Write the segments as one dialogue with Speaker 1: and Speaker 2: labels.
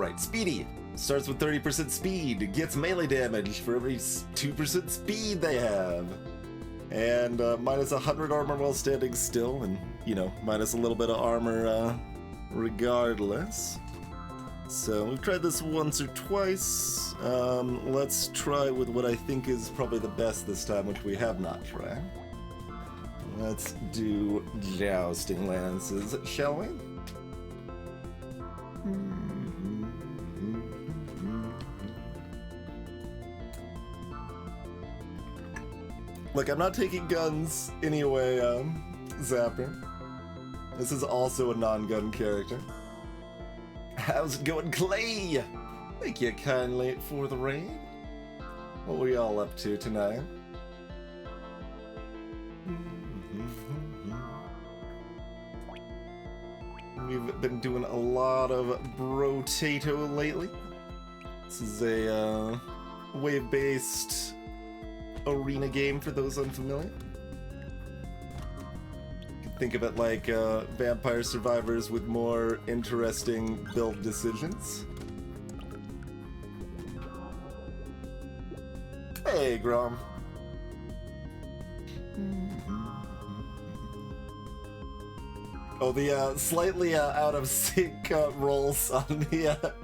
Speaker 1: Alright, Speedy. Starts with 30% speed, gets melee damage for every 2% speed they have. And minus 100 armor while standing still, and, you know, minus a little bit of armor regardless. So we've tried this once or twice. Let's try with what I think is probably the best this time, which we have not tried. Let's do Jousting Lances, shall we? Look, I'm not taking guns anyway, Zapper. This is also a non-gun character. How's it going, Clay? Thank you kindly for the raid. What were y'all up to tonight? We've been doing a lot of Brotato lately. This is a wave-based arena game for those unfamiliar. You can think of it like Vampire Survivors with more interesting build decisions. Hey, Grom. Oh, the slightly out of sync rolls on the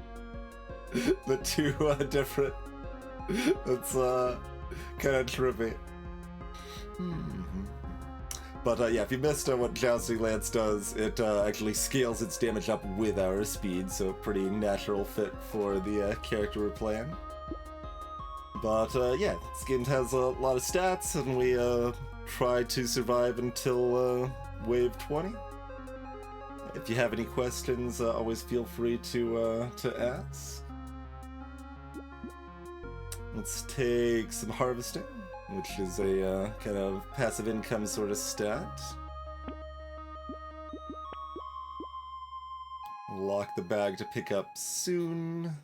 Speaker 1: two different. That's kind of trippy. But yeah, if you missed what Jousting Lance does, it actually scales its damage up with our speed, so pretty natural fit for the character we're playing. But yeah, this game has a lot of stats, and we try to survive until wave 20. If you have any questions, always feel free to ask. Let's take some harvesting, which is a kind of passive income sort of stat. Lock the bag to pick up soon.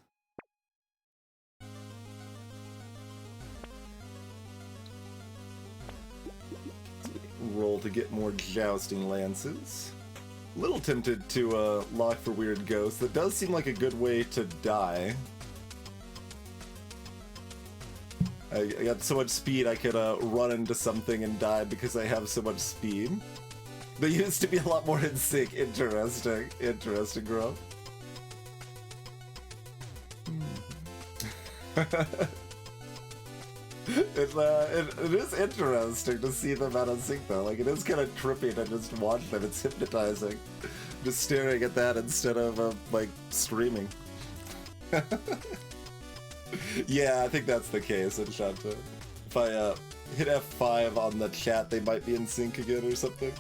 Speaker 1: Roll to get more Jousting Lances. A little tempted to lock for Weird Ghost. That does seem like a good way to die. I got so much speed I could run into something and die because I have so much speed. They used to be a lot more in sync. Interesting. Interesting, bro. It is interesting to see them out of sync though. Like, it is kind of trippy to just watch them. It's hypnotizing. Just staring at that instead of like streaming. Yeah, I think that's the case in Shanto. If I hit F5 on the chat, they might be in sync again or something.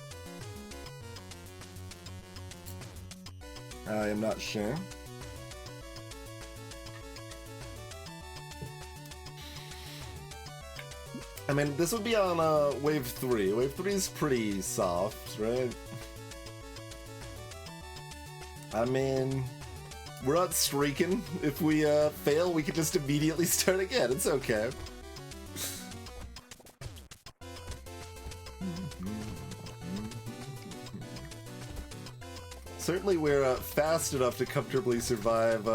Speaker 1: I am not sure. I mean, this would be on wave 3. Wave 3 is pretty soft, right? I mean, we're not streaking. If we fail, we can just immediately start again. It's okay. Certainly we're fast enough to comfortably survive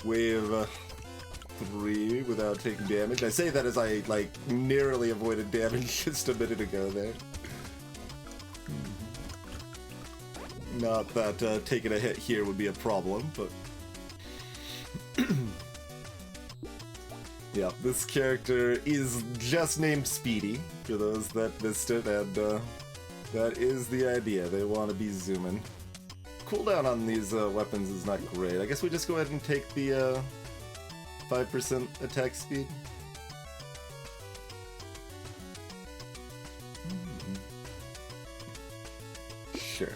Speaker 1: wave 3 without taking damage. I say that as I, like, narrowly avoided damage just a minute ago there. Not that taking a hit here would be a problem, but... yeah, this character is just named Speedy, for those that missed it, and that is the idea. They want to be zooming. Cooldown on these weapons is not great. I guess we just go ahead and take the 5% attack speed. Sure.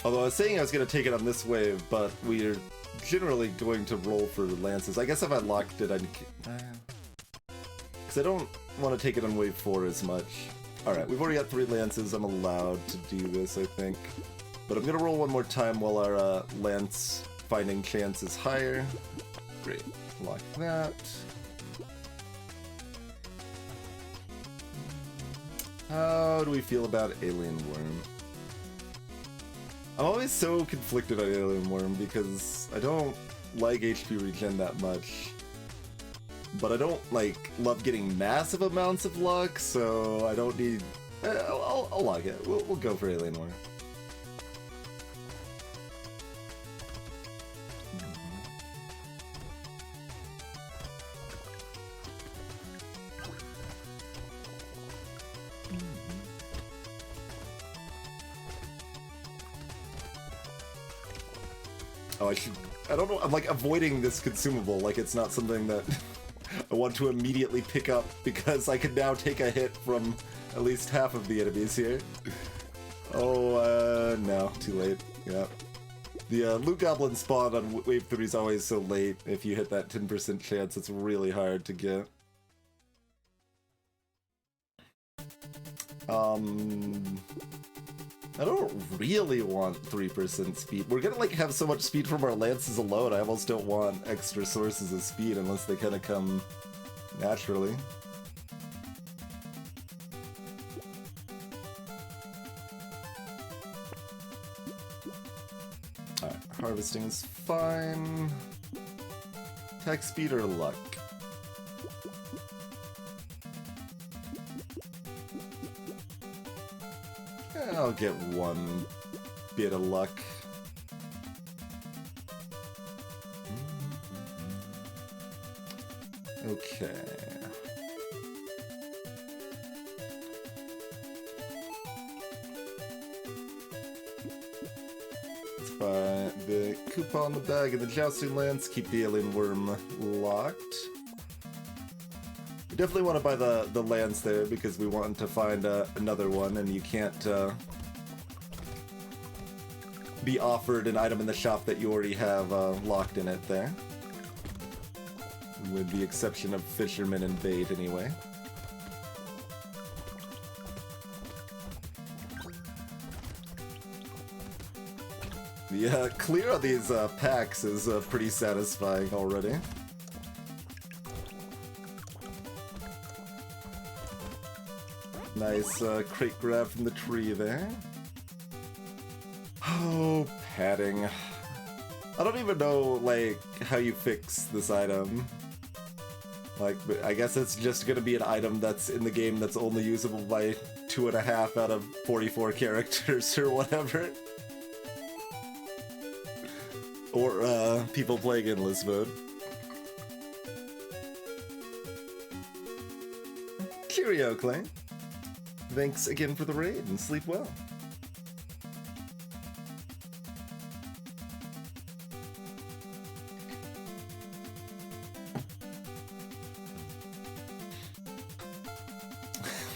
Speaker 1: Although I was saying I was going to take it on this wave, but we're generally going to roll for lances. I guess if I locked it, I'd... because I don't want to take it on wave 4 as much. Alright, we've already got 3 lances. I'm allowed to do this, I think. But I'm going to roll one more time while our lance finding chance is higher. Great. Lock that. How do we feel about Alien Worm? I'm always so conflicted on Alien Worm because I don't like HP regen that much. But I don't, like, love getting massive amounts of luck, so I don't need... I'll like it. We'll go for Alien Worm. Oh, I don't know, I'm like avoiding this consumable, like it's not something that I want to immediately pick up because I can now take a hit from at least half of the enemies here. Oh, no, too late, yeah. The Loot Goblin spawn on Wave 3 is always so late. If you hit that 10% chance, it's really hard to get. I don't really want 3% speed. We're gonna like have so much speed from our lances alone, I almost don't want extra sources of speed unless they kind of come naturally. Alright, harvesting is fine. Attack speed or luck? I'll get one bit of luck. Okay. Let's buy the coupon, the bag, and the jousting lance. Keep the alien worm locked. We definitely want to buy the lance there because we want to find another one, and you can't be offered an item in the shop that you already have locked in it there. With the exception of fishermen and bait, anyway. The clear on these packs is pretty satisfying already. Nice crate grab from the tree there. Oh, padding. I don't even know, like, how you fix this item. Like, I guess it's just gonna be an item that's in the game that's only usable by 2.5 out of 44 characters or whatever. Or, people playing endless mode. Cheerio, Clay. Thanks again for the raid, and sleep well.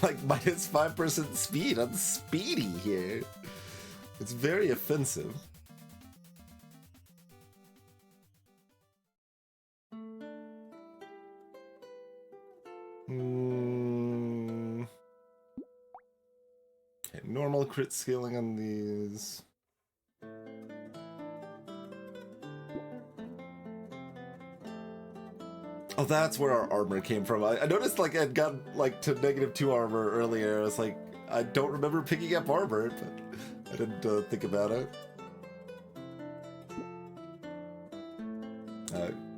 Speaker 1: Like, minus 5% speed on Speedy here. It's very offensive. Okay, normal crit scaling on these. Oh, that's where our armor came from. I noticed, like, I'd gotten, like, to -2 armor earlier. I was like, I don't remember picking up armor, but I didn't think about it.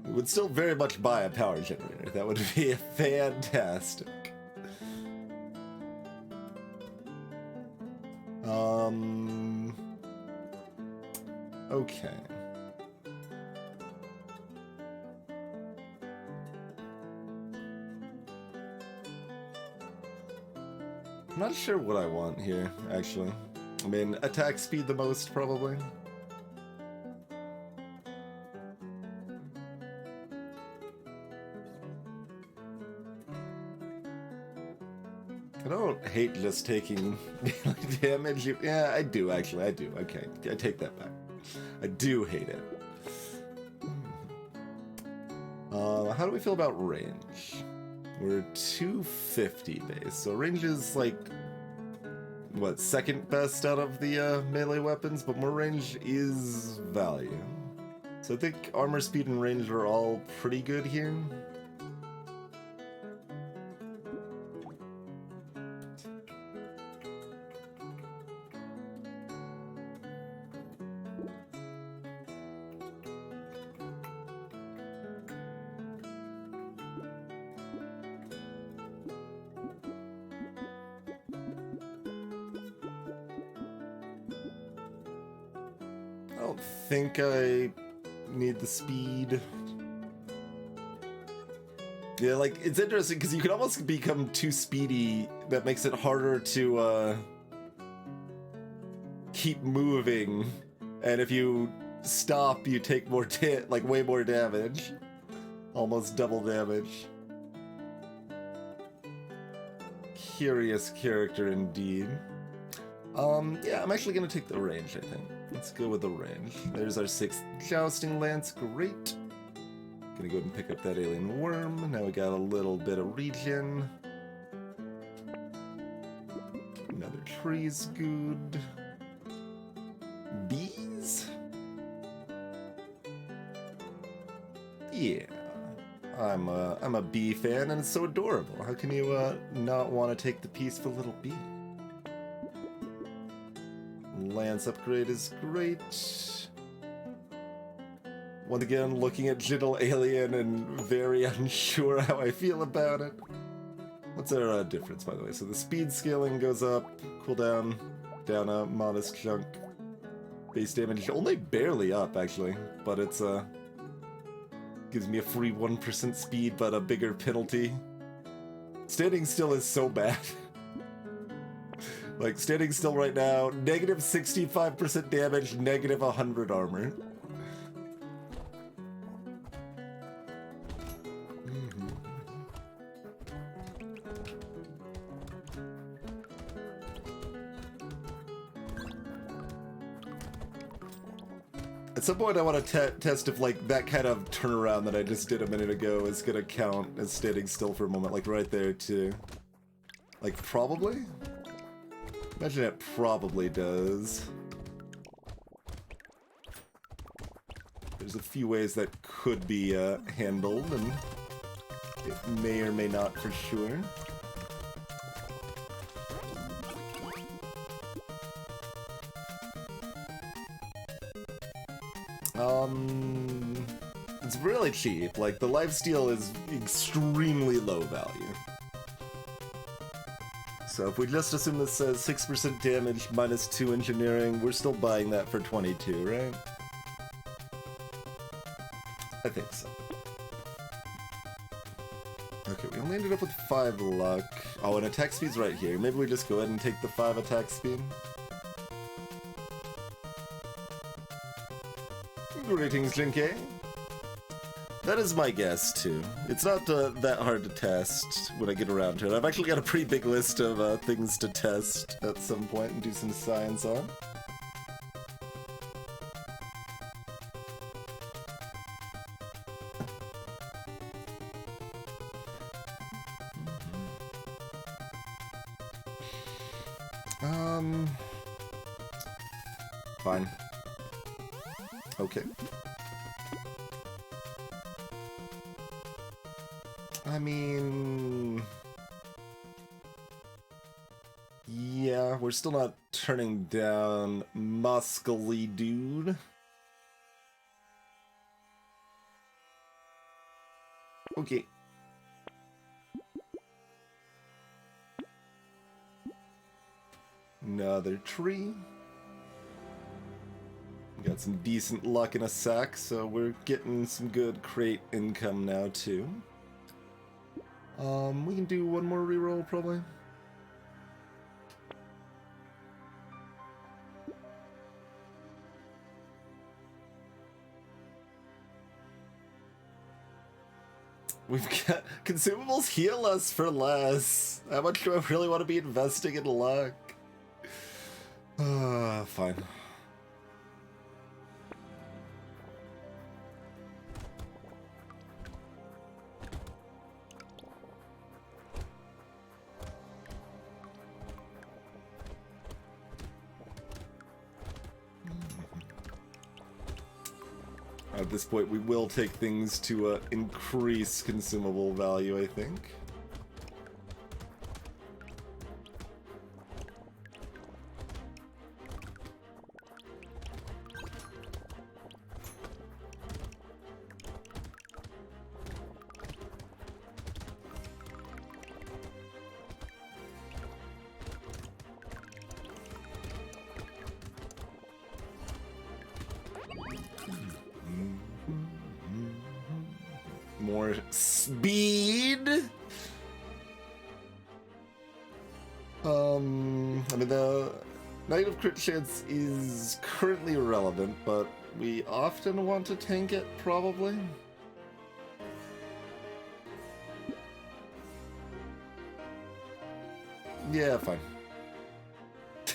Speaker 1: Would still very much buy a power generator. That would be fantastic. Okay. I'm not sure what I want here, actually. I mean, attack speed the most, probably. I don't hate just taking damage. Yeah, I do, actually. I do. Okay, I take that back. I do hate it. How do we feel about range? We're 250 base, so range is like, what, second best out of the melee weapons, but more range is value. So I think armor, speed, and range are all pretty good here. I don't think I need the speed. Yeah, like, it's interesting because you can almost become too speedy. That makes it harder to keep moving. And if you stop, you take more way more damage. Almost double damage. Curious character indeed. Yeah, I'm actually gonna take the range, I think. Let's go with the range. There's our 6th Jousting Lance, great. Gonna go ahead and pick up that alien worm. Now we got a little bit of regen. Another tree's good. Bees? Yeah. I'm a bee fan, and it's so adorable. How can you not want to take the peaceful little bee? Lance upgrade is great. Once again, looking at Gentle Alien and very unsure how I feel about it. What's our difference, by the way? So the speed scaling goes up, cooldown down a modest chunk. Base damage only barely up, actually, but it's gives me a free 1% speed, but a bigger penalty. Standing still is so bad. Like, standing still right now, negative 65% damage, negative 100 armor. At some point I want to test if, like, that kind of turnaround that I just did a minute ago is gonna count as standing still for a moment, like right there too. Like, probably? Imagine it probably does. There's a few ways that could be handled, and it may or may not for sure. It's really cheap. Like, the lifesteal is extremely low value. So if we just assume this says 6% damage, minus 2 engineering, we're still buying that for 22, right? I think so. Okay, we only ended up with 5 luck. Oh, and attack speed's right here. Maybe we just go ahead and take the 5 attack speed. Greetings, Jinke. That is my guess, too. It's not that hard to test when I get around to it. I've actually got a pretty big list of things to test at some point and do some science on. Fine. Okay. I mean... yeah, we're still not turning down muscly dude. Okay. Another tree. Got some decent luck in a sec, so we're getting some good crate income now too. We can do one more reroll probably. We've got consumables heal us for less. How much do I really want to be investing in luck? Fine. At this point, we will take things to increase consumable value, I think. more speed. I mean, the negative crit chance is currently irrelevant, but we often want to tank it, probably. Yeah, fine.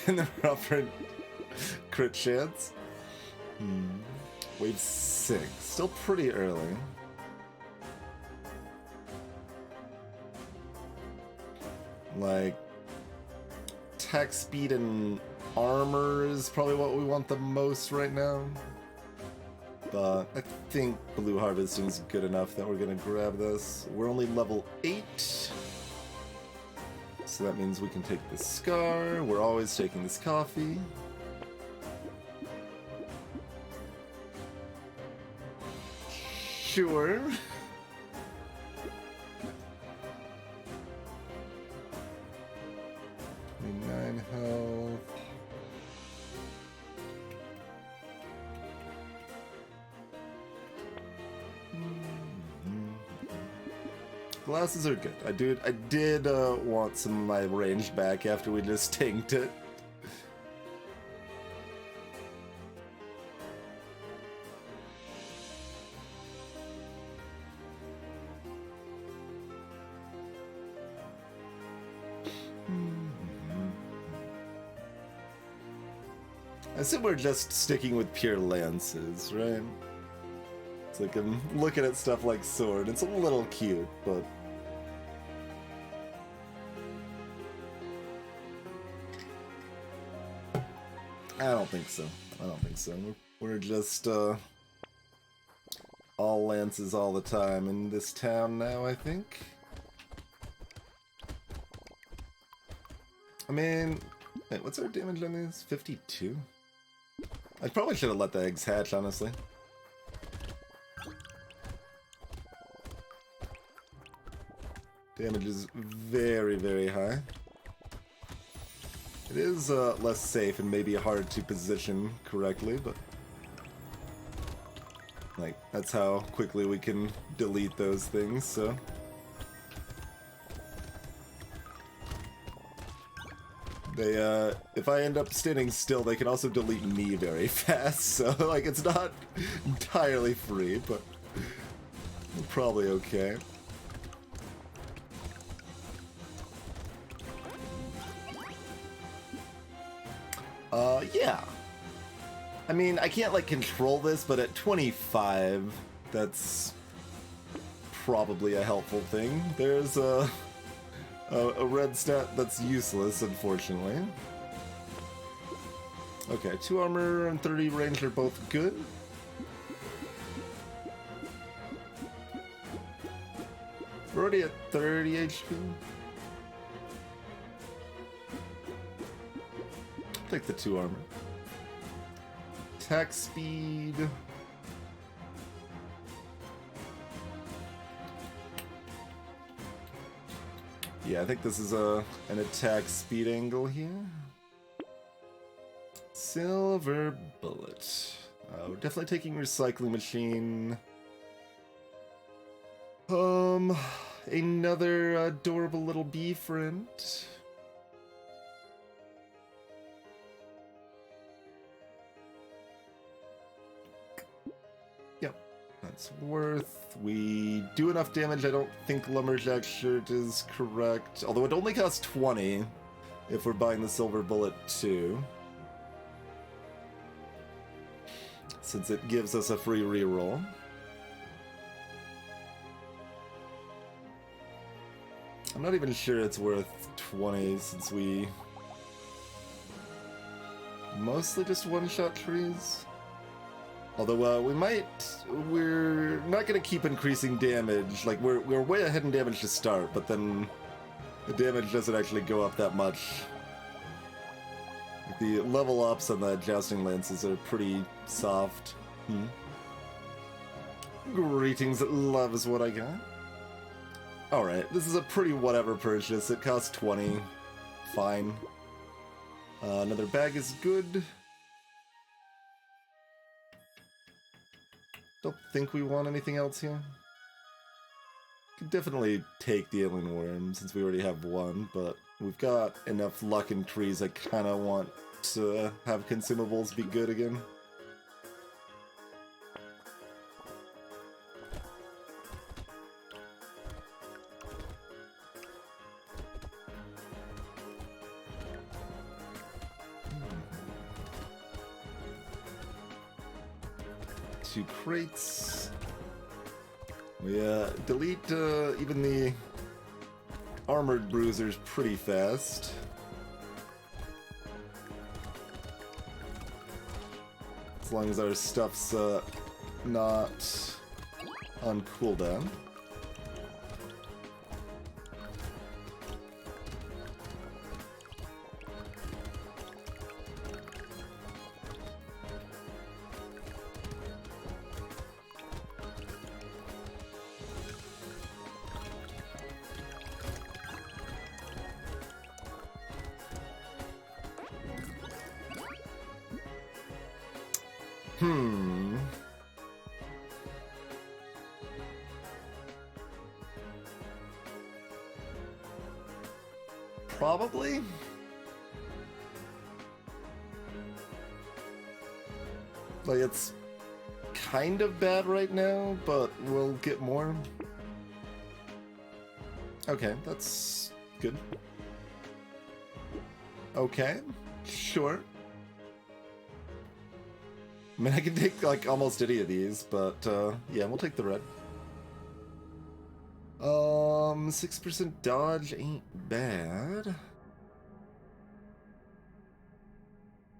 Speaker 1: And the rougher crit chance. Wave 6. Still pretty early. Like, attack speed and armor is probably what we want the most right now. But I think Blue Harvesting's good enough that we're gonna grab this. We're only level 8. So that means we can take the Scar. We're always taking this coffee. Sure. 29 health. Glasses are good. I did want some of my range back after we just tanked it. I assume we're just sticking with pure lances, right? It's like I'm looking at stuff like sword. It's a little cute, but I don't think so. I don't think so. We're just all lances all the time in this town now, I think. I mean, wait, what's our damage on these? 52? I probably should have let the eggs hatch, honestly. Damage is very, very high. It is less safe and maybe hard to position correctly, but like that's how quickly we can delete those things, so. They, if I end up standing still, they can also delete me very fast, so, like, it's not entirely free, but probably okay. Yeah. I mean, I can't, like, control this, but at 25, that's probably a helpful thing. There's a red stat that's useless, unfortunately. Okay, 2 armor and 30 range are both good. We're already at 30 HP. Take the 2 armor. Attack speed. Yeah, I think this is an attack speed angle here. Silver bullet. We're definitely taking recycling machine. Another adorable little bee friend. Yep, that's worth. We do enough damage. I don't think Lumberjack shirt is correct. Although it only costs 20 if we're buying the silver bullet too. Since it gives us a free reroll. I'm not even sure it's worth 20 since we mostly just one-shot trees. Although we're not going to keep increasing damage. Like, we're way ahead in damage to start, but then the damage doesn't actually go up that much. Like, the level ups on the Jousting Lances are pretty soft. Greetings, love is what I got. Alright, this is a pretty whatever purchase. It costs 20. Fine. Another bag is good. Don't think we want anything else here. could definitely take the alien worm since we already have one, but we've got enough luck in trees. I kind of want to have consumables be good again. Two crates. We delete even the armored bruisers pretty fast. As long as our stuff's not on cooldown. Probably. Like, it's kind of bad right now, but we'll get more. Okay, that's good. Okay, sure. I mean, I can take, like, almost any of these, but, yeah, we'll take the red. 6% dodge ain't bad.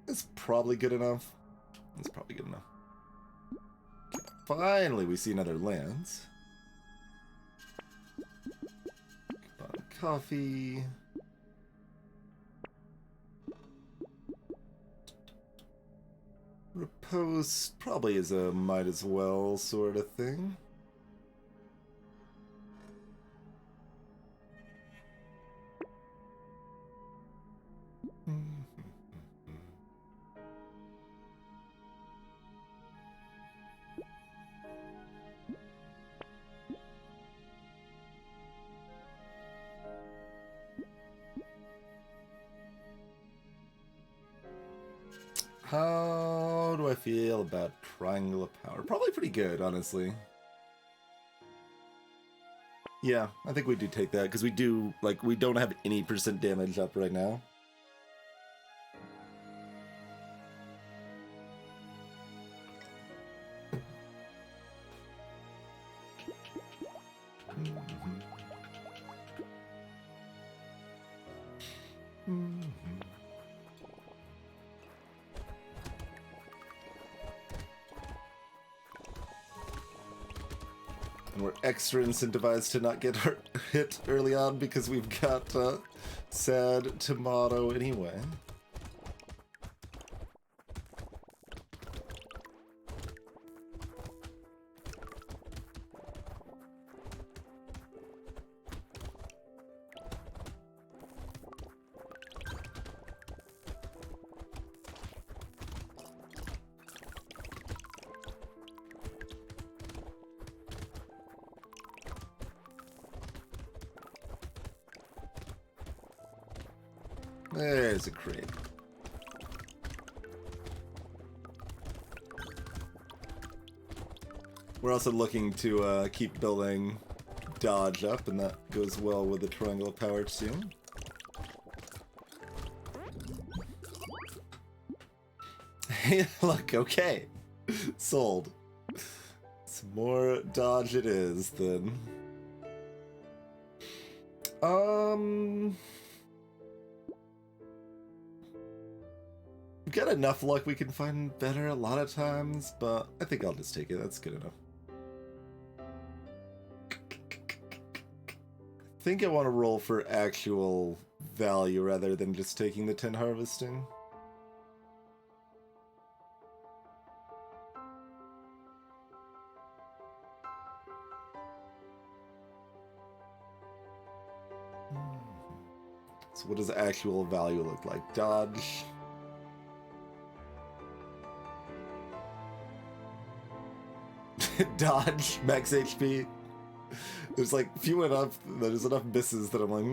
Speaker 1: It's probably good enough. It's probably good enough. Finally, we see another lance. Coupon coffee. Repose probably is a might as well sort of thing. How do I feel about Triangle of Power? Probably pretty good, honestly. Yeah, I think we do take that, because we do, like, we don't have any % damage up right now. And we're extra incentivized to not get hit early on because we've got sad tomato anyway. There's a crate. We're also looking to keep building dodge up, and that goes well with the Triangle of Power too. Hey, look, okay. Sold. Some more dodge it is, then. We've got enough luck we can find better a lot of times, but I think I'll just take it. That's good enough. I think I want to roll for actual value rather than just taking the 10 harvesting. So what does actual value look like? Dodge. Dodge, max HP. There's like there's enough misses that I'm like,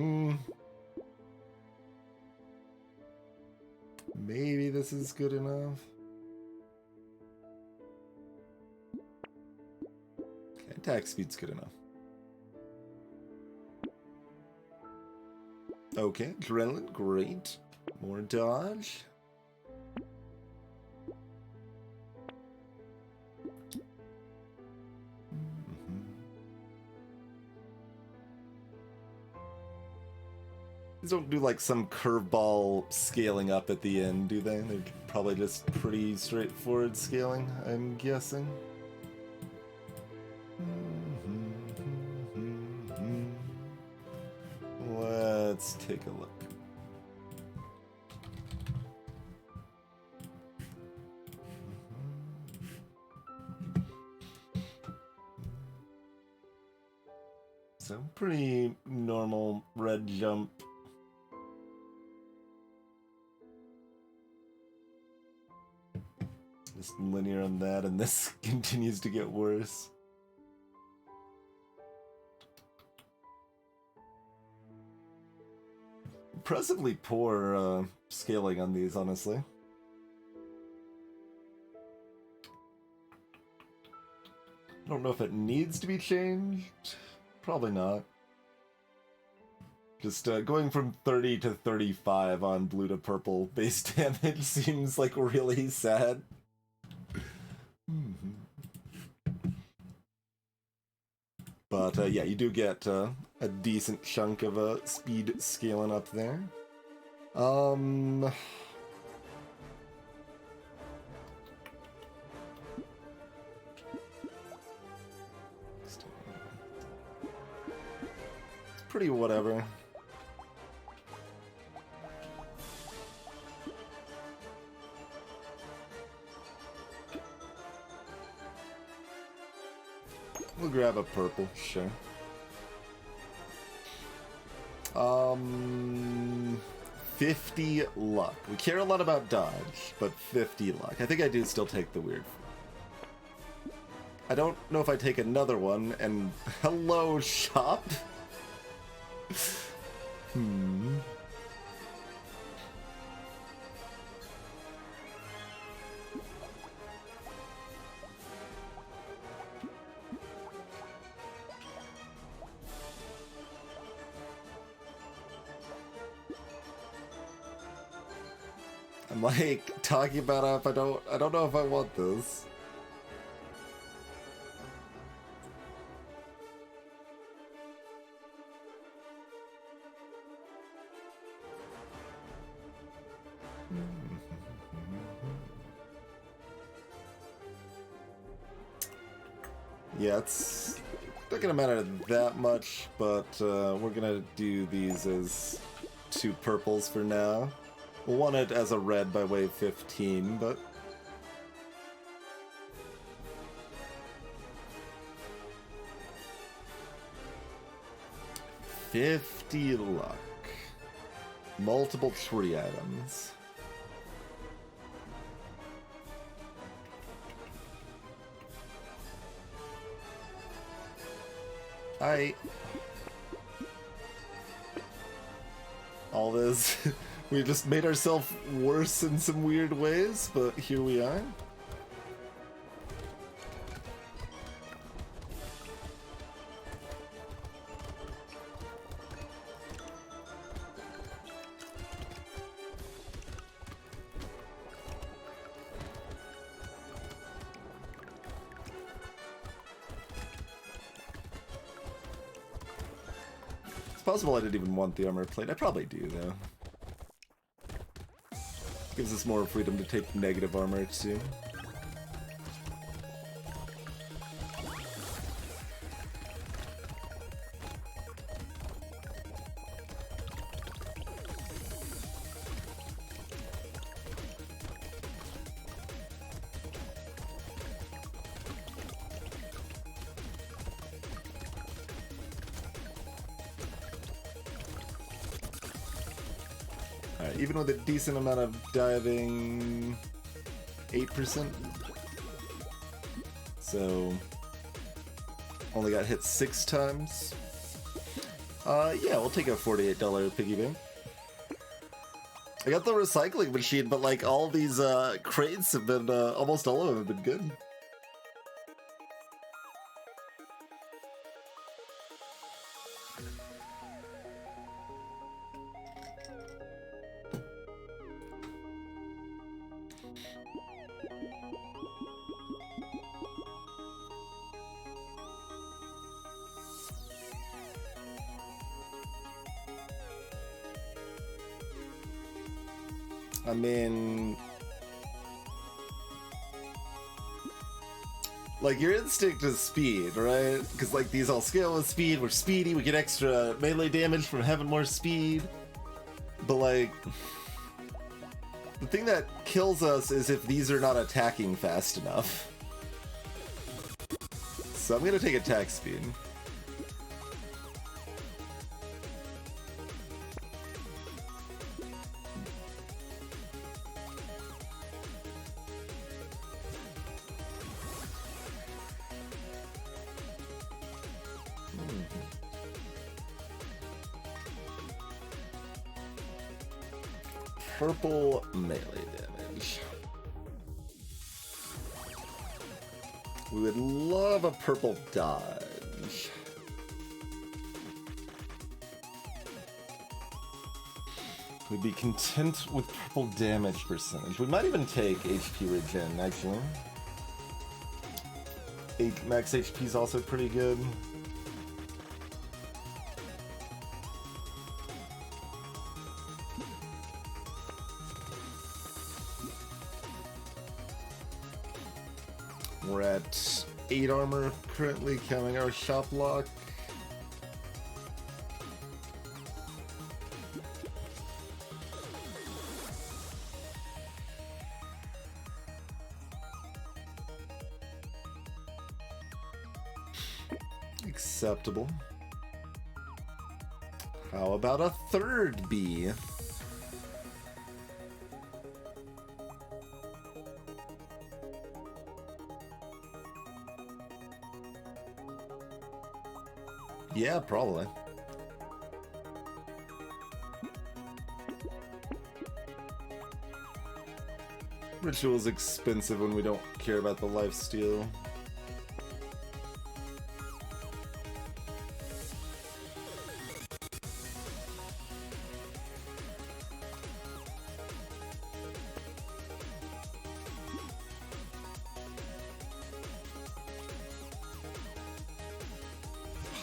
Speaker 1: maybe this is good enough. Okay, attack speed's good enough. Okay, adrenaline, great. More dodge. These don't do like some curveball scaling up at the end, do they? They're probably just pretty straightforward scaling, I'm guessing. Let's take a look. So pretty normal red jump. Just linear on that, and this continues to get worse. Impressively poor scaling on these, honestly. I don't know if it needs to be changed. Probably not. Just going from 30 to 35 on blue to purple base damage seems like really sad. But yeah, you do get a decent chunk of speed scaling up there. It's pretty whatever. We'll grab a purple, sure. 50 luck. We care a lot about dodge, but 50 luck. I think I do still take the weird. I don't know if I take another one, and hello, shop? I'm like talking about if I don't know if I want this. Yeah, it's not gonna matter that much, but we're gonna do these as 2 purples for now. We'll want it as a red by way of 15, but... $50 luck. Multiple tree items. All this... We just made ourselves worse in some weird ways, but here we are. It's possible I didn't even want the armor plate. I probably do, though. Gives us more freedom to take negative armor, too. Even with a decent amount of diving, 8%. So Only got hit 6 times. Yeah, we'll take a $48 piggy bank. I got the recycling machine, but like all these crates have been, almost all of them have been good. I mean, like, your instinct is speed, right? Because, like, these all scale with speed. We're speedy, we get extra melee damage from having more speed. But, like, the thing that kills us is if these are not attacking fast enough. So I'm gonna take attack speed. Purple melee damage. We would love a purple dodge. We'd be content with purple damage percentage. We might even take HP regen, actually. Max HP is also pretty good. We're at 8 armor currently, counting our shop lock. Acceptable. How about a third B? Yeah, probably. Ritual's expensive when we don't care about the lifesteal.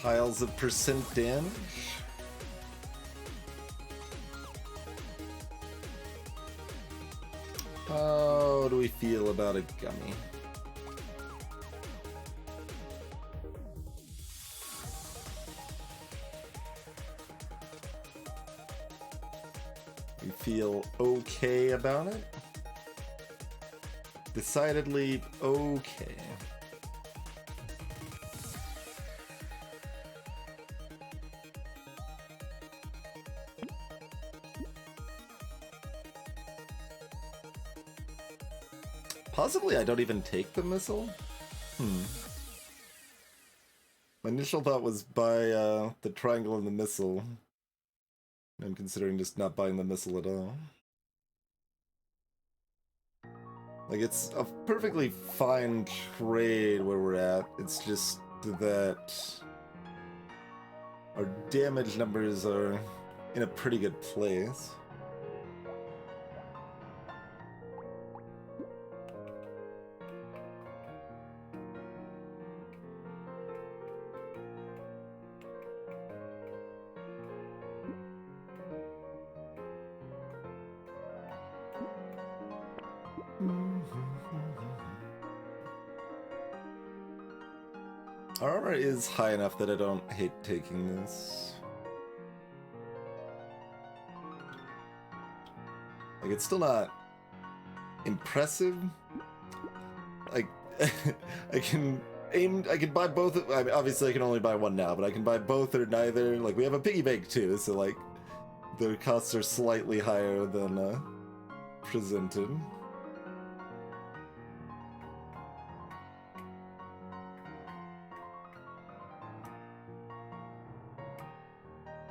Speaker 1: Piles of percent damage. How do we feel about a gummy? We feel okay about it? Decidedly okay. Possibly I don't even take the missile? My initial thought was buy the triangle and the missile. I'm considering just not buying the missile at all. Like, it's a perfectly fine trade where we're at. It's just that our damage numbers are in a pretty good place. Our armor is high enough that I don't hate taking this. Like, it's still not impressive. Like, I can buy both. I mean, obviously I can only buy one now, but I can buy both or neither. Like, we have a piggy bank too, so like, the costs are slightly higher than presented.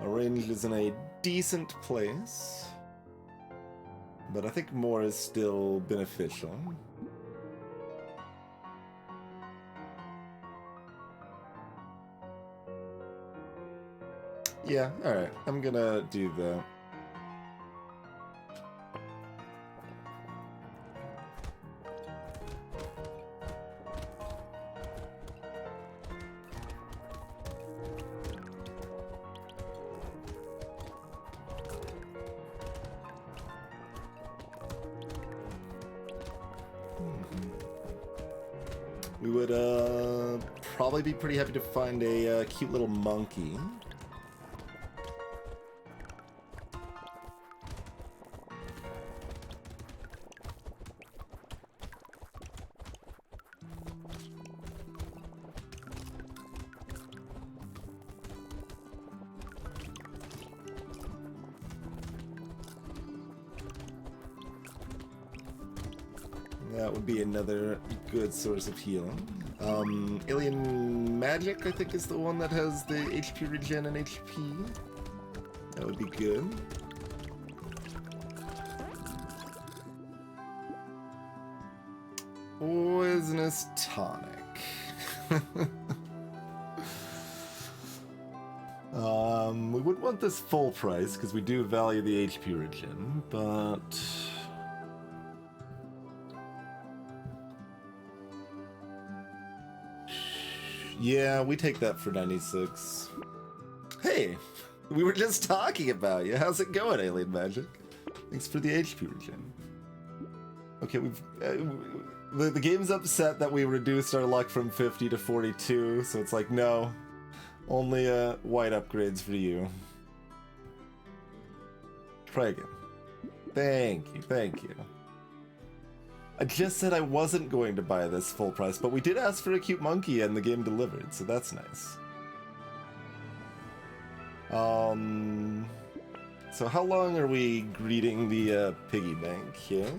Speaker 1: Our range is in a decent place, but I think more is still beneficial. Yeah, alright, I'm gonna do that. We would probably be pretty happy to find a cute little monkey. That would be another good source of healing. Alien Magic, I think, is the one that has the HP regen and HP. That would be good. Poisonous Tonic. We would want this full price, because we do value the HP regen, but... yeah, we take that for 96. Hey, we were just talking about you. How's it going, Alien Magic? Thanks for the HP regen. Okay, we've... the game's upset that we reduced our luck from 50 to 42, so it's like, no. Only white upgrades for you. Try again. Thank you, thank you. I just said I wasn't going to buy this full price, but we did ask for a cute monkey and the game delivered, so that's nice. So how long are we greeting the piggy bank here?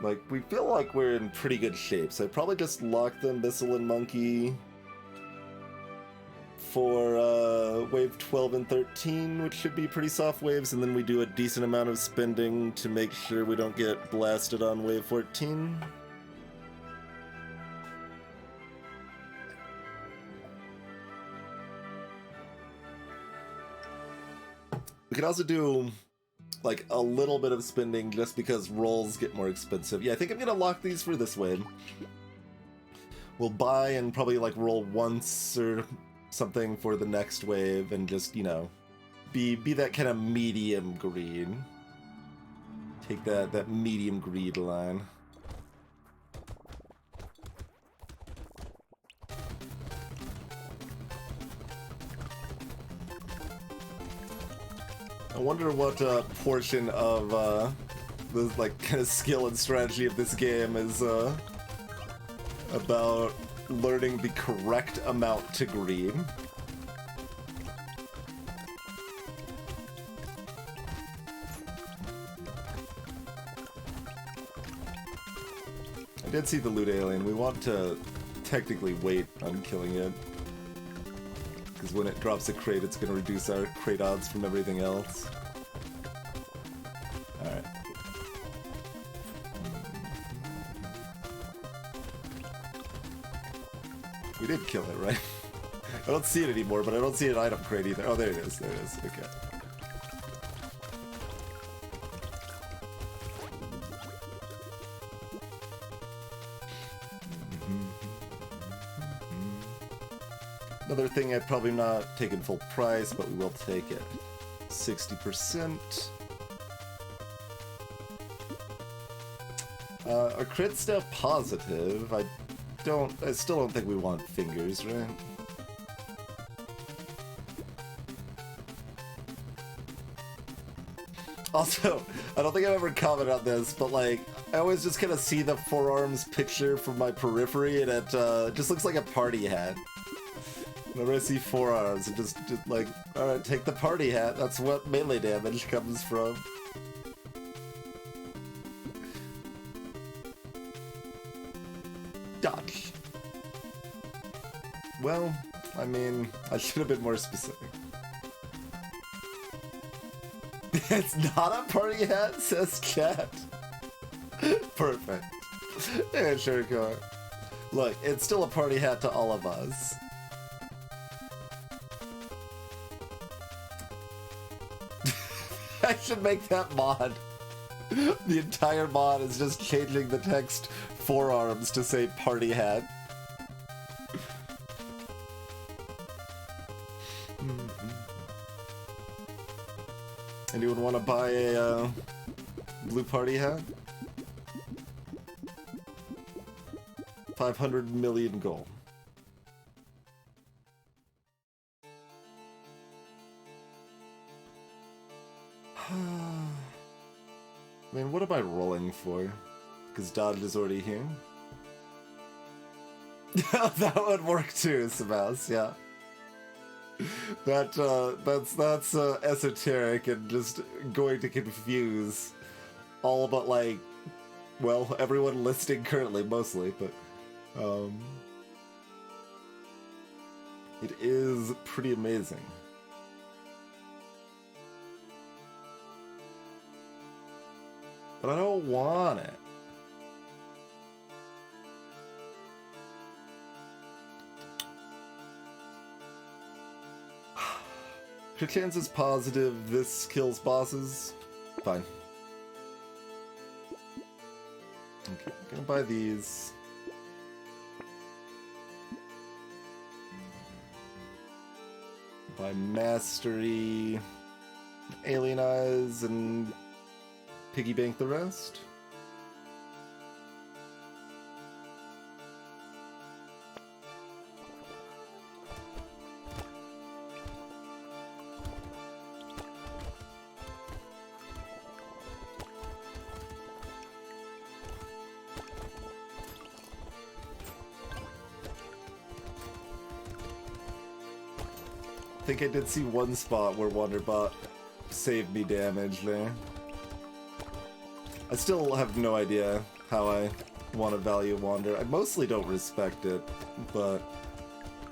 Speaker 1: Like, we feel like we're in pretty good shape, so I probably just lock the Abyssal and Monkey for wave 12 and 13, which should be pretty soft waves, and then we do a decent amount of spending to make sure we don't get blasted on wave 14. We could also do like a little bit of spending just because rolls get more expensive. Yeah, I think I'm gonna lock these for this wave. We'll buy and probably like roll once or something for the next wave and just, you know, be that kind of medium greed. Take that medium greed line. I wonder what portion of the like kind of skill and strategy of this game is about learning the correct amount to greed. I did see the loot alien. We want to technically wait on killing it, because when it drops a crate, it's going to reduce our crate odds from everything else. Alright. We did kill it, right? I don't see it anymore, but I don't see an item crate either. Oh, there it is. There it is. Okay. Another thing I'd probably not take in full price, but we will take it. 60%. Our crit's still positive. I still don't think we want fingers, right? Also, I don't think I've ever commented on this, but like, I always just kind of see the forearms picture from my periphery, and it just looks like a party hat. Whenever I see forearms, it just like, alright, take the party hat, that's what melee damage comes from. Dodge. Well, I mean, I should have been more specific. It's not a party hat, says chat. Perfect. Yeah, sure, Core. Look, it's still a party hat to all of us. I should make that mod. The entire mod is just changing the text forearms to say party hat. Anyone want to buy a blue party hat? 500 million gold. Man, what am I rolling for? Because Dodge is already here. That would work too, Sebastian, yeah. That's esoteric and just going to confuse all but, like, well, everyone listing currently, mostly, but it is pretty amazing. But I don't want it. Your chance is positive this kills bosses. Fine. Okay, I'm gonna buy these. Buy Mastery, Alien Eyes, and piggy bank the rest. I think I did see one spot where Wonderbot saved me damage there. I still have no idea how I want to value Wander. I mostly don't respect it, but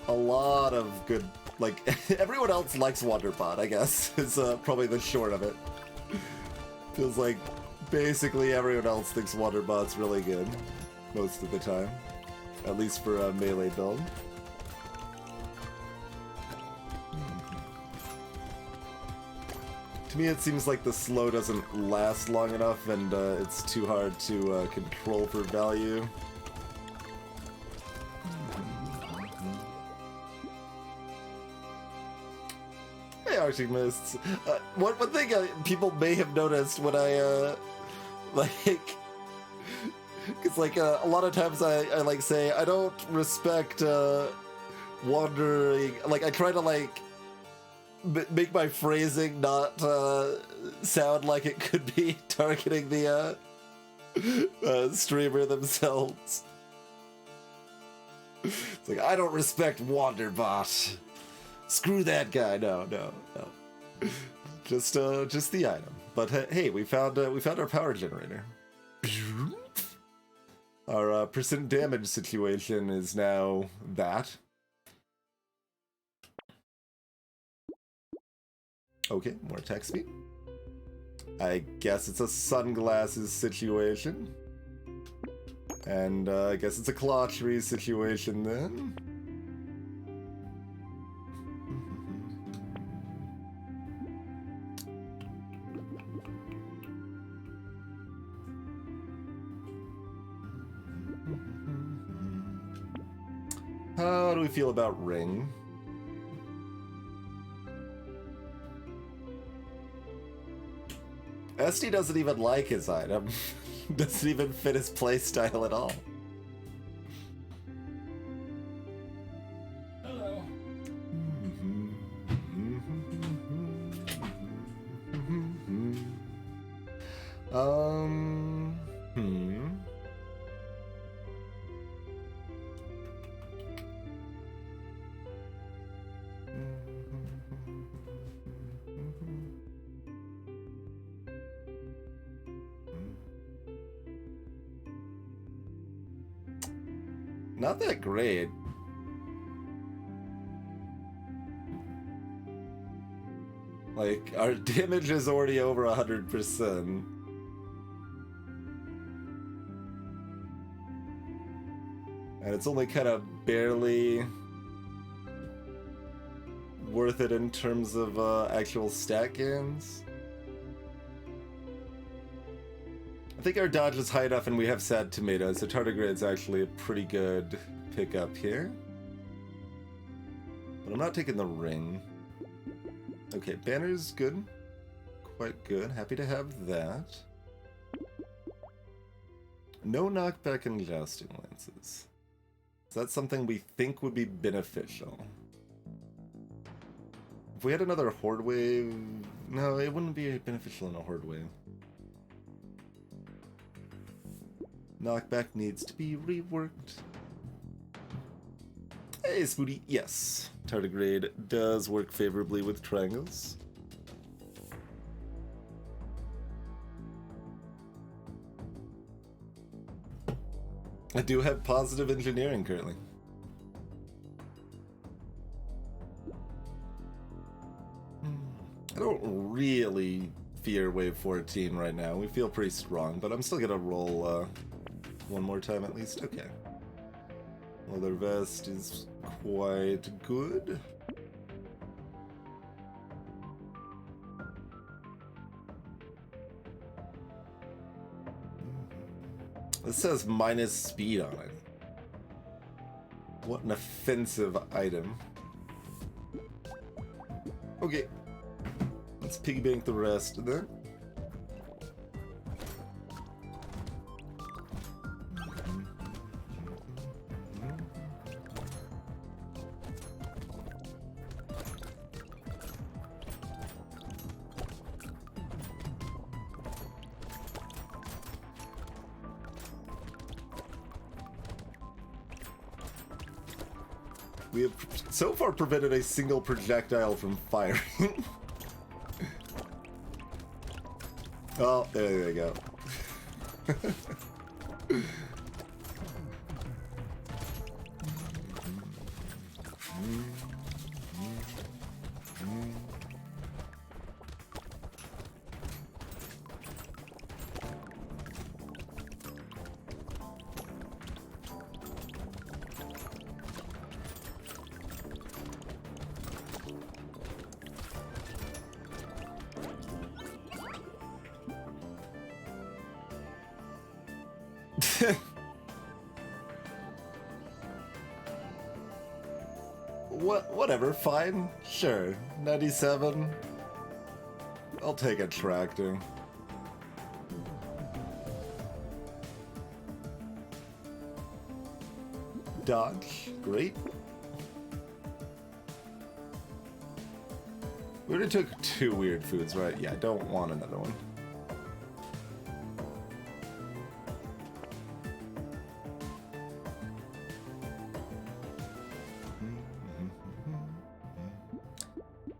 Speaker 1: a lot of good, like, everyone else likes Wonderbot, I guess, is probably the short of it. Feels like basically everyone else thinks Wonderbot's really good, most of the time. At least for a melee build. To me, it seems like the slow doesn't last long enough, and it's too hard to control for value. Hey, Archimists. One thing people may have noticed when I, like... Because, like, a lot of times I like, say, I don't respect, wandering... Like, I try to, like... make my phrasing not sound like it could be targeting the streamer themselves. It's like, I don't respect Wanderbot. Screw that guy. No. Just the item. But hey, we found our power generator. Our percent damage situation is now that. Okay, more attack speed. I guess it's a sunglasses situation. And I guess it's a claw tree situation then. How do we feel about Ring? Esty doesn't even like his item. Doesn't even fit his playstyle at all.
Speaker 2: Hello.
Speaker 1: Not that great. Like, our damage is already over 100%. And it's only kind of barely worth it in terms of actual stat gains. I think our dodge is high enough and we have sad tomatoes, so tardigrade's actually a pretty good pickup here. But I'm not taking the ring. Okay, banner's good. Quite good. Happy to have that. No knockback in jousting lances. So that's something we think would be beneficial. If we had another horde wave... No, it wouldn't be beneficial in a horde wave. Knockback needs to be reworked. Hey, Speedy. Yes, tardigrade does work favorably with triangles. I do have positive engineering currently. I don't really fear wave 14 right now. We feel pretty strong, but I'm still gonna roll one more time at least. Okay. Leather vest is quite good. This says minus speed on it. What an offensive item. Okay. Let's piggy bank the rest of that. We have so far prevented a single projectile from firing. Oh, there you go. Whatever, fine, sure. 97. I'll take a tractor. Dodge, great. We already took 2 weird foods, right? Yeah, I don't want another one.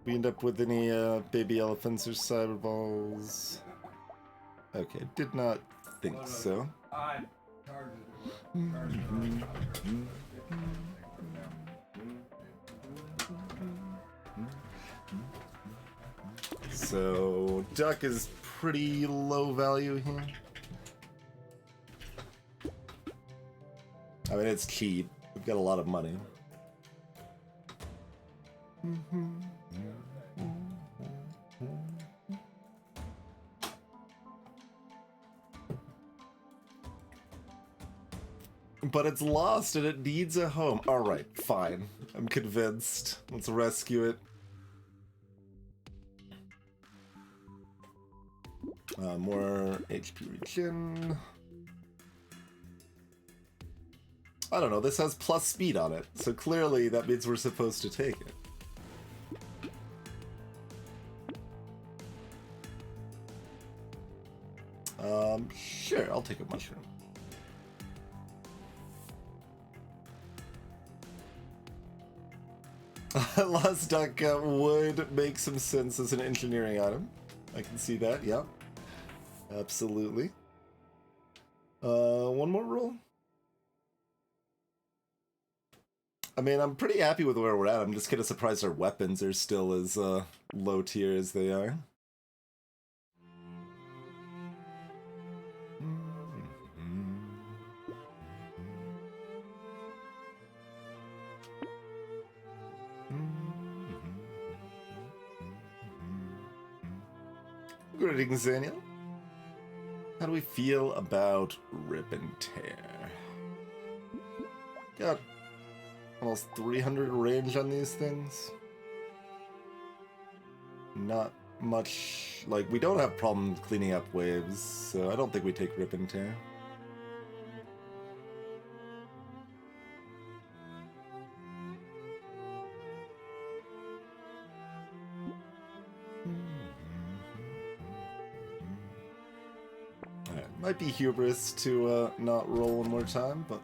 Speaker 1: We end up with any baby elephants or cyberballs? Okay, did not think so. So, duck is pretty low value here. I mean, it's cheap. We've got a lot of money. But it's lost and it needs a home. Alright, fine. I'm convinced. Let's rescue it. More HP regen. I don't know, this has plus speed on it, so clearly that means we're supposed to take it. Sure, I'll take a mushroom. Lost duck would make some sense as an engineering item. I can see that, yeah. Absolutely. One more roll? I mean, I'm pretty happy with where we're at. I'm just kind of surprised our weapons are still as low tier as they are. Greetings, Daniel. How do we feel about Rip and Tear? Got almost 300 range on these things. Not much. Like, we don't have problems cleaning up waves, so I don't think we take Rip and Tear. Might be hubris to not roll one more time, but...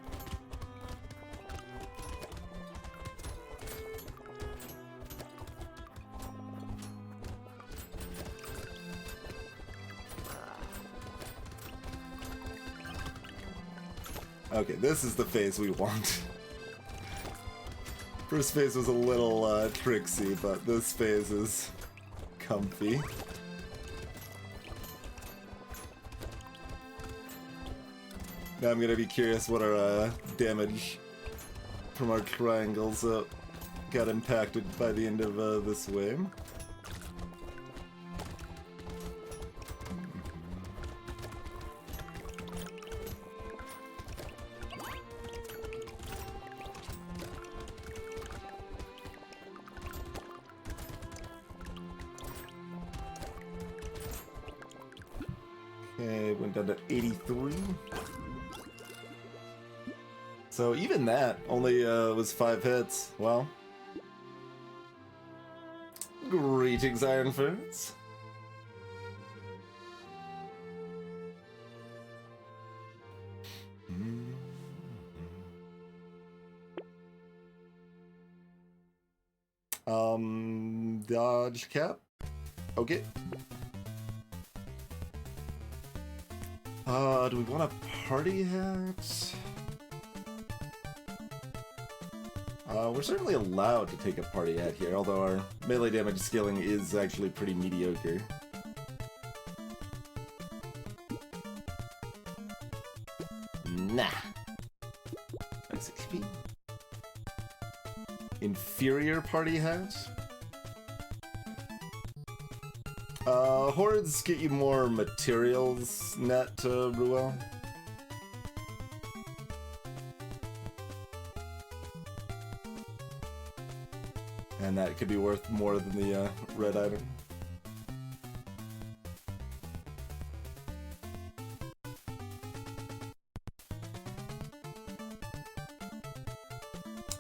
Speaker 1: Okay, this is the phase we want. First phase was a little tricksy, but this phase is comfy. Now I'm gonna be curious what our damage from our triangles got impacted by the end of this wave. Okay, went down to 83. So even that only was 5 hits. Well, greetings, Ironfoods. Dodge cap. Okay. Do we want a party hat? We're certainly allowed to take a party hat here, although our melee damage scaling is actually pretty mediocre. Nah. Max HP. Inferior party hat. Hordes get you more materials net, Ruel. And that could be worth more than the red item.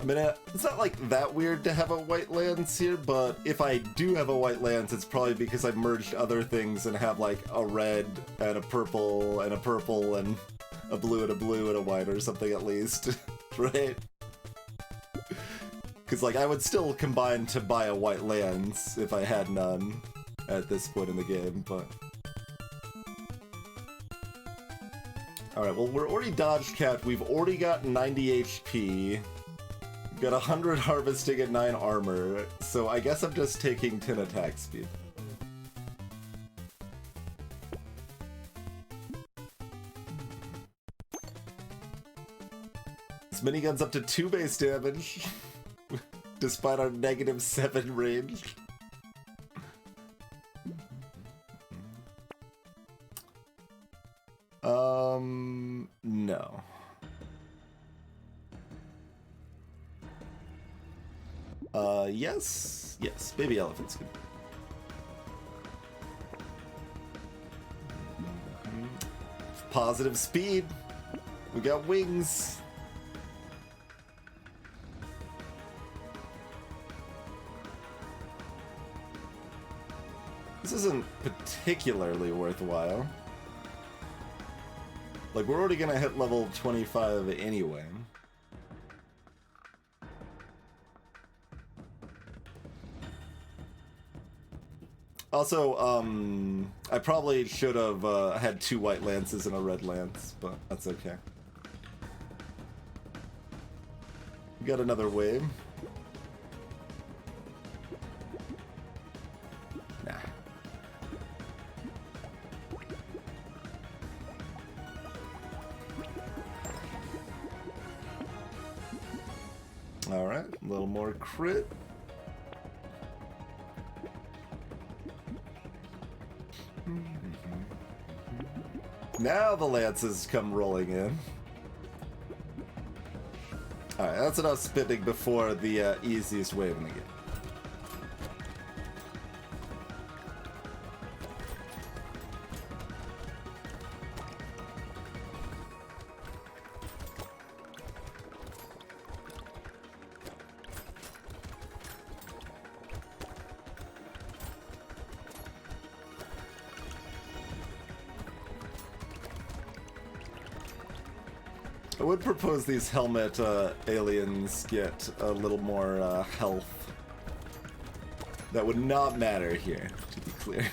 Speaker 1: I mean, it's not like that weird to have a white lance here, but if I do have a white lance, it's probably because I merged other things and have like a red and a purple and a purple and a blue and a blue and a white or something at least, right? Because, like, I would still combine to buy a white lance if I had none at this point in the game, but... Alright, well, we're already dodged cat. We've already got 90 HP. We've got 100 harvesting and 9 armor, so I guess I'm just taking 10 attack speed. This minigun's up to 2 base damage. Despite our -7 range. No. Yes. Yes, baby elephant's good. Positive speed. We got wings. This isn't particularly worthwhile. Like, we're already gonna hit level 25 anyway. Also, I probably should have had 2 white lances and a red lance, but that's okay. We got another wave. Alright, a little more crit. Now the lances come rolling in. Alright, that's enough spinning before the easiest wave in the game. I would propose these helmet aliens get a little more health. That would not matter here, to be clear.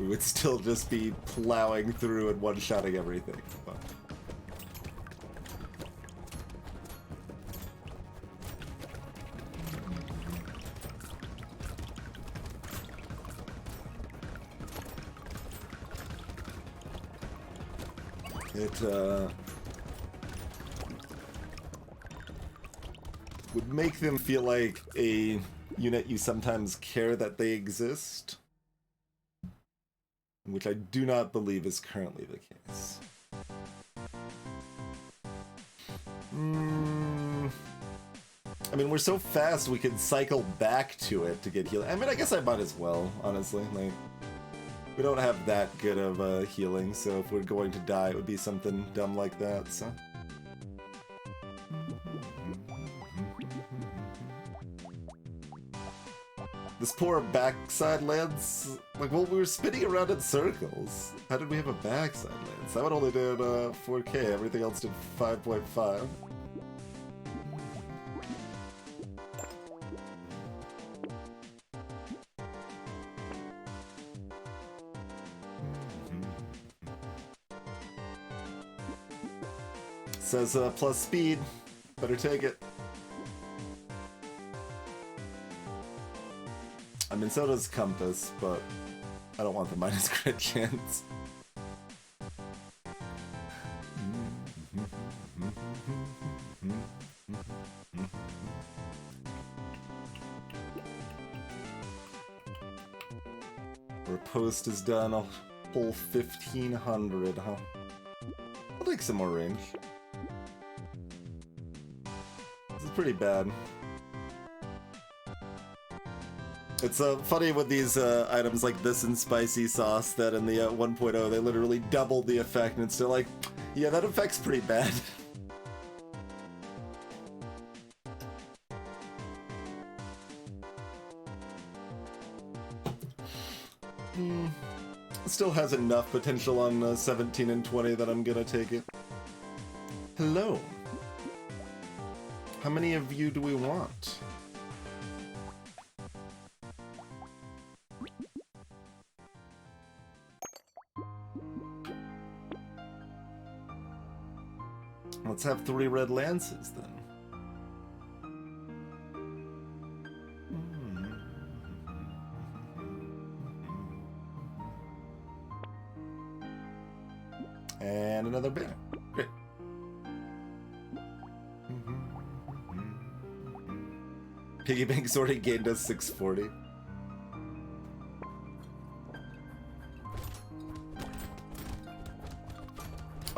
Speaker 1: We would still just be plowing through and one-shotting everything. But... it would make them feel like a unit you sometimes care that they exist, which I do not believe is currently the case. I mean, we're so fast we could cycle back to it to get healing. I mean, I guess I might as well, honestly. Like, we don't have that good of healing, so if we're going to die, it would be something dumb like that, so... This poor backside lance, like, well, we were spinning around in circles. How did we have a backside lance? That one only did 4K, everything else did 5.5. Says plus speed, better take it. I mean, so does Compass, but I don't want the minus crit chance. Riposte is done a whole 1,500, huh? I'll take some more range. This is pretty bad. It's funny with these items like this and spicy sauce that in the 1.0 they literally doubled the effect and it's still like, yeah, that effect's pretty bad. Still has enough potential on 17 and 20 that I'm gonna take it. Hello. How many of you do we want? Let's have 3 red lances then. And another banner. Great. Piggy Bank's already gained us 640.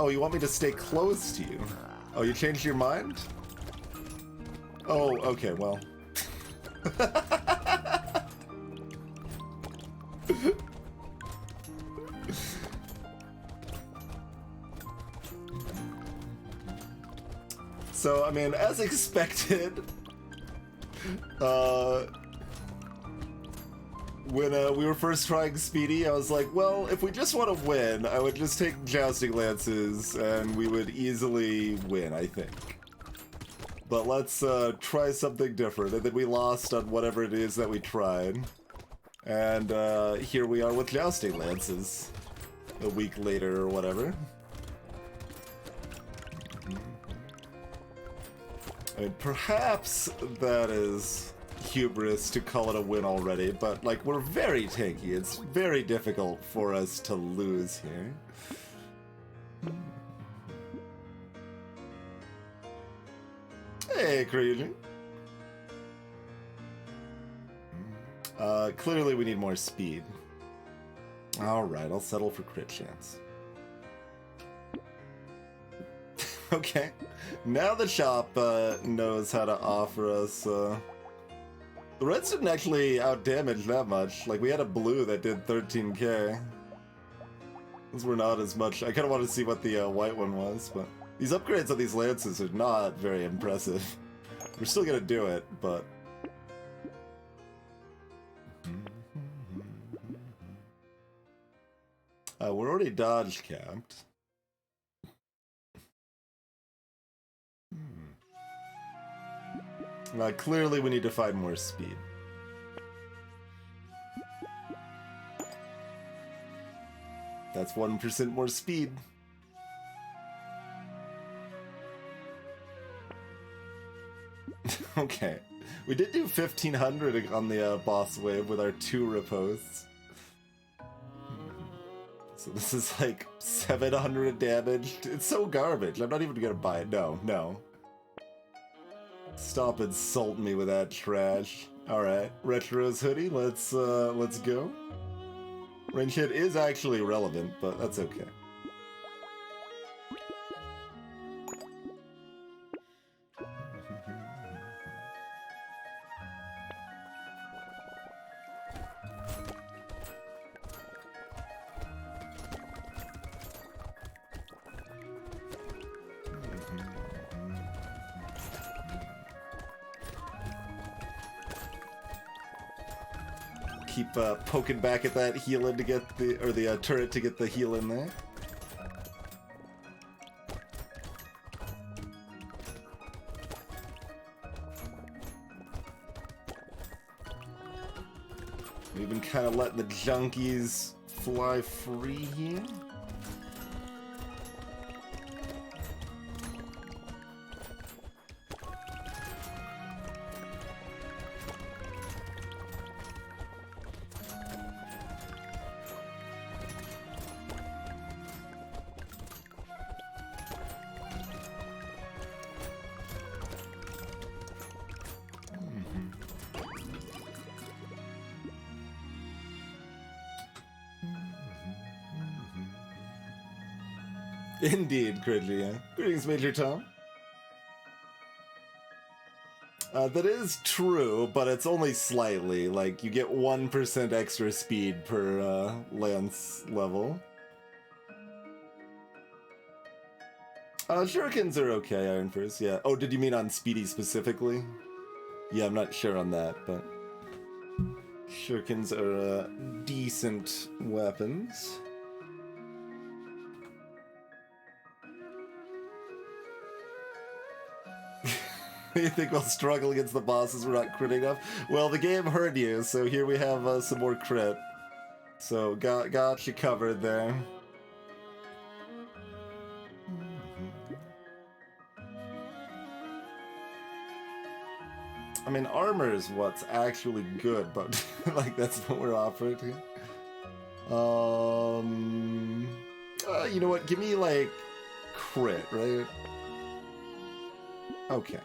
Speaker 1: Oh, you want me to stay close to you? Oh, you changed your mind? Oh, okay, well. So, I mean, as expected, when we were first trying Speedy, I was like, well, if we just want to win, I would just take Jousting Lances, and we would easily win, I think. But let's try something different, and then we lost on whatever it is that we tried. And here we are with Jousting Lances, a week later or whatever. I mean, perhaps that is hubris to call it a win already, but, like, we're very tanky. It's very difficult for us to lose here. Hey, Crazy. Clearly we need more speed. Alright, I'll settle for crit chance. Okay, now the shop knows how to offer us... The reds didn't actually out-damage that much. Like, we had a blue that did 13k. Those were not as much. I kind of wanted to see what the white one was, but... These upgrades on these lances are not very impressive. We're still gonna do it, but... We're already dodge capped. Clearly we need to find more speed. That's 1% more speed. Okay. We did do 1500 on the boss wave with our 2 riposts. So this is like 700 damage. It's so garbage. I'm not even gonna buy it. No, no. Stop insulting me with that trash. Alright, Retro's hoodie, let's go. Range hit is actually relevant, but that's okay. Keep poking back at that heal-in to get the turret to get the heal in there. We've been kind of letting the junkies fly free here. Indeed, Cridley, yeah. Greetings, Major Tom. That is true, but it's only slightly. Like, you get 1% extra speed per lance level. Shurikens are okay, Iron Fist, yeah. Oh, did you mean on Speedy specifically? Yeah, I'm not sure on that, but... Shurikens are decent weapons. You think we'll struggle against the bosses we're not crit enough? Well, the game heard you, so here we have some more crit. So, got you covered there. I mean, armor is what's actually good, but, like, that's what we're offering here. You know what? Give me, like, crit, right? Okay.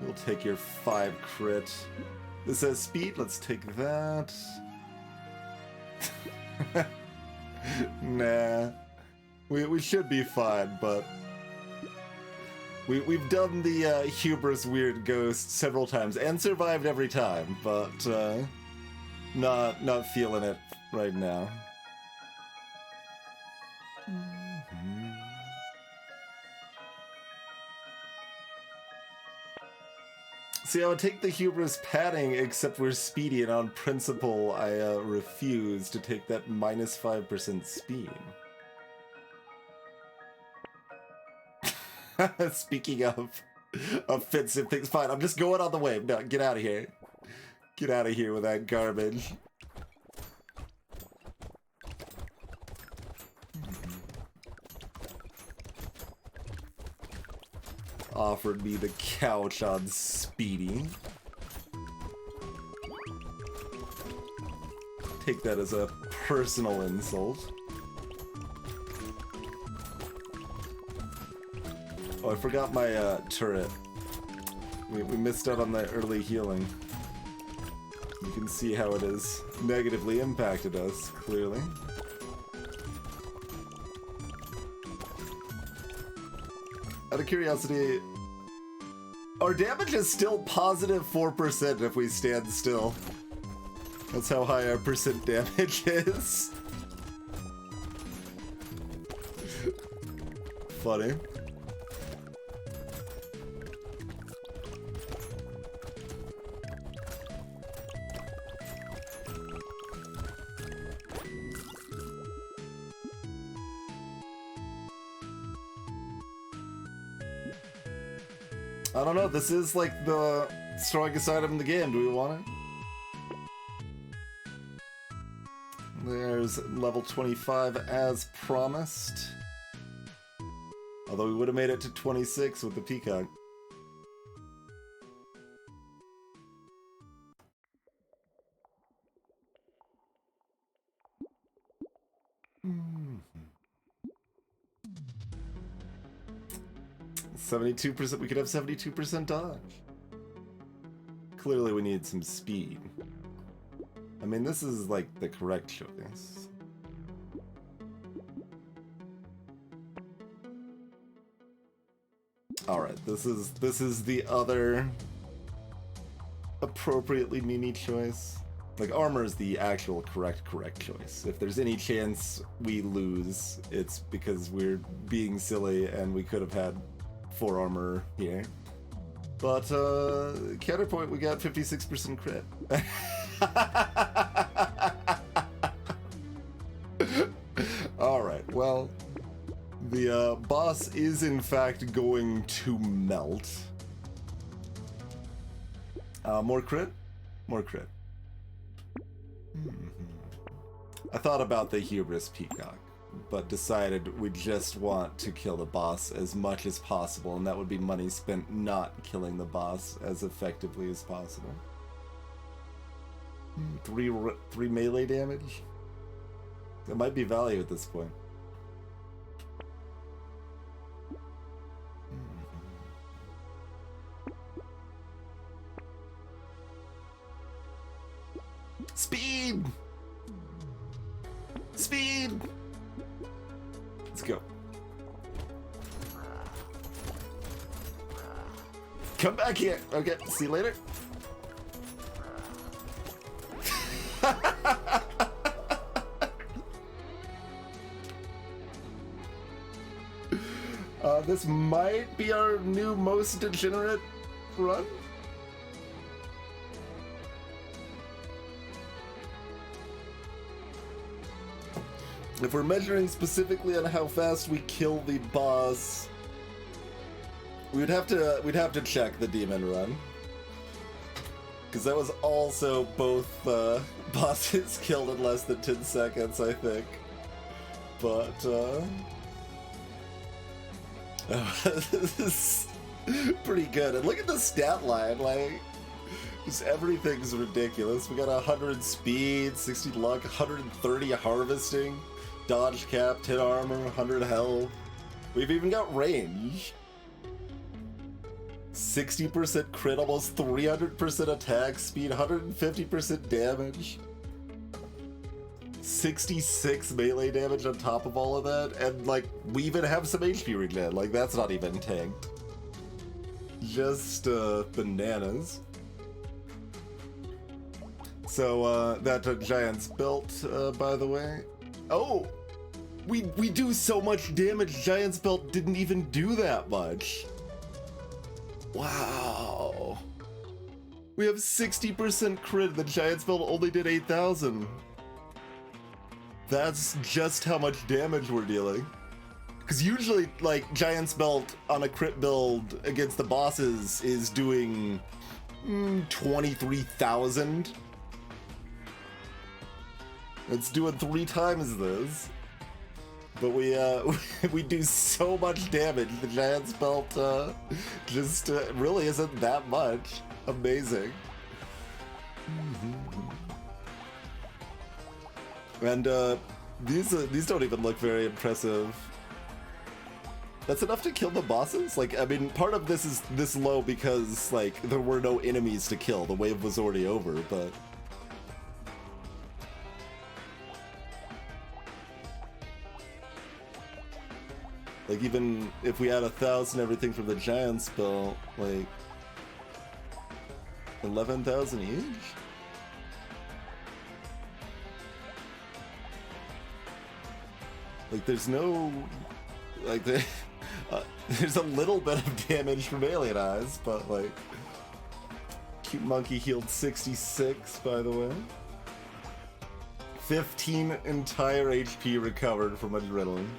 Speaker 1: We'll take your 5 crit. This says speed, let's take that. Nah. We should be fine, but... We've done the hubris weird ghost several times, and survived every time, but not feeling it right now. See, I would take the hubris padding, except we're speedy, and on principle, I refuse to take that minus 5% speed. Speaking of offensive things, fine, I'm just going on the wave. No, get out of here. Get out of here with that garbage. Offered me the couch on Speedy. Take that as a personal insult. Oh, I forgot my turret. We missed out on the early healing. You can see how it has negatively impacted us, clearly. Out of curiosity, our damage is still positive 4% if we stand still. That's how high our percent damage is. Funny. I don't know, this is like the strongest item in the game. Do we want it? There's level 25 as promised. Although we would have made it to 26 with the peacock. Mm-hmm. 72%, we could have 72% dodge. Clearly we need some speed. I mean, this is like the correct choice. Alright, this is the other appropriately mini choice. Like, armor is the actual correct choice. If there's any chance we lose, it's because we're being silly and we could have had 4 armor here. But, counterpoint, we got 56% crit. Alright, well, the boss is in fact going to melt. More crit? More crit. I thought about the hubris peacock, but decided we just want to kill the boss as much as possible, and that would be money spent not killing the boss as effectively as possible. 3 melee damage? That might be value at this point. Speed! Speed! Let's go. Come back here. Okay, see you later. This might be our new most degenerate run. If we're measuring specifically on how fast we kill the boss, we'd have to check the demon run, because that was also both bosses killed in less than 10 seconds, I think. But this is pretty good. And look at the stat line, like, just everything's ridiculous. We got 100 speed, 60 luck, 130 harvesting, dodge cap, 10 armor, 100 health. We've even got range. 60% crit, almost 300% attack speed, 150% damage. 66 melee damage on top of all of that, and like, we even have some HP regen, like that's not even tanked. Just bananas. So that giant's built, by the way. Oh! We do so much damage, Giant's Belt didn't even do that much. Wow. We have 60% crit, the Giant's Belt only did 8,000. That's just how much damage we're dealing. Because usually, like, Giant's Belt on a crit build against the bosses is doing 23,000. It's doing 3 times this. But we do so much damage, the Giant's Belt just really isn't that much. Amazing. And these don't even look very impressive. That's enough to kill the bosses? Like, I mean, part of this is this low because, like, there were no enemies to kill. The wave was already over, but Like, even if we add 1,000 everything from the giant spell, like 11,000 each? Like, there's no, like, there's a little bit of damage from Alien Eyes, but like, Cute Monkey healed 66, by the way. 15 entire HP recovered from Adrenaline.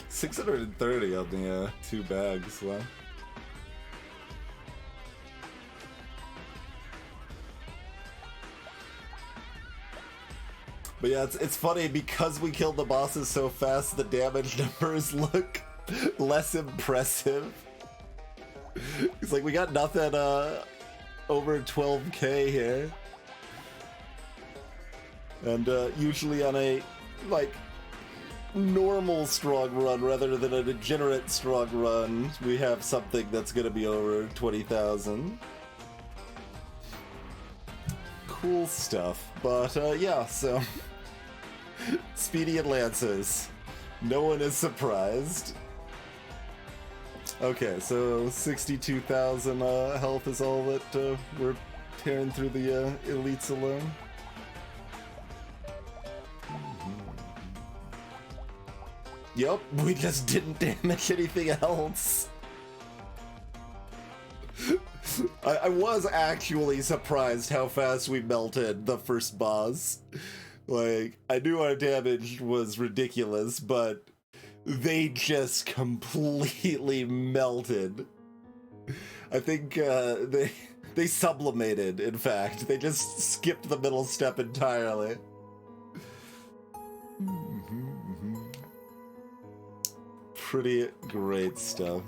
Speaker 1: $630 on the 2 bags, wow. But yeah, it's funny, because we killed the bosses so fast, the damage numbers look less impressive. It's like we got nothing over 12k here. And usually on a, like, normal strong run rather than a degenerate strong run, we have something that's gonna be over 20,000. Cool stuff. But yeah, so Speedy and Lancers. No one is surprised. Okay, so 62,000 health is all that we're tearing through the elites alone. Yep, we just didn't damage anything else. I was actually surprised how fast we melted the first boss. Like, I knew our damage was ridiculous, but they just completely melted. I think they sublimated, in fact. They just skipped the middle step entirely. Pretty great stuff.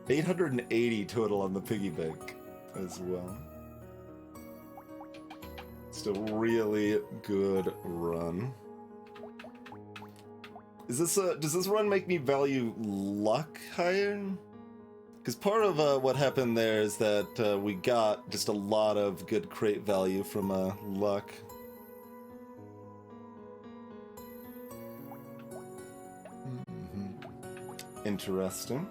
Speaker 1: 880 total on the piggy bank as well. Just a really good run. Is this does this run make me value luck higher? Because part of what happened there is that we got just a lot of good crate value from luck. Interesting.